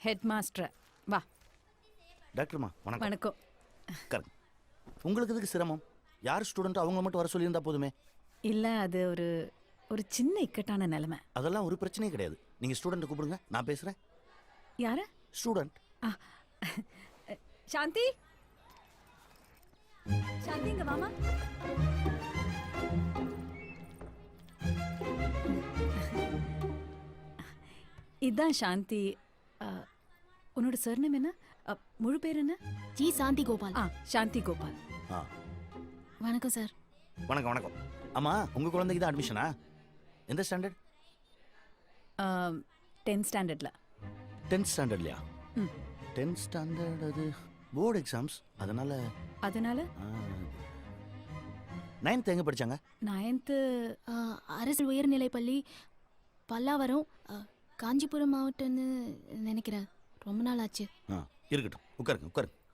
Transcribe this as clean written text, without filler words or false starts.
Head master வா. டாக்டர்மா வணக்கம். வணக்கம். கரெக்ட். உங்களுக்கு எதுக்கு சிரமம்? யார் ஸ்டூடெண்ட் அவங்க மட்டும் வர சொல்லியிருந்தா போதுமே. இல்ல அது ஒரு ஒரு சின்ன இக்கட்டான நிலைமை. அதெல்லாம் ஒரு பிரச்சனையே கிடையாது. நீங்க ஸ்டூடெண்ட் கூப்பிடுங்க, நான் பேசுறேன். யாரு? ஸ்டூடெண்ட். சாந்தி, சாந்தி இங்க வாமா. இதான் சாந்தி. உன்னோட சர்நேம் என்ன? முழு பேர் என்ன? ஜி சாந்தி கோபால். சாந்தி கோபால். வணக்கம் சார். வணக்கம் வணக்கம். ஆமா, உங்க குழந்தைக்கு தான் அட்மிஷனா? எந்த ஸ்டாண்டர்ட்? 10th ஸ்டாண்டர்ட்ல. 10th ஸ்டாண்டர்ட்லையா? 10th ஸ்டாண்டர்ட் அது போர்டு எக்ஸாம்ஸ், அதனால 9th எங்க படிச்சாங்க? 9th அரசு உயர்நிலைப்பள்ளி பல்லாவரம், காஞ்சிபுரம் மாவட்டம்னு நினைக்கிறேன். ரொம்ப நாள் ஆச்சு. இருக்கட்டும், உட்காருங்க உட்காருங்க.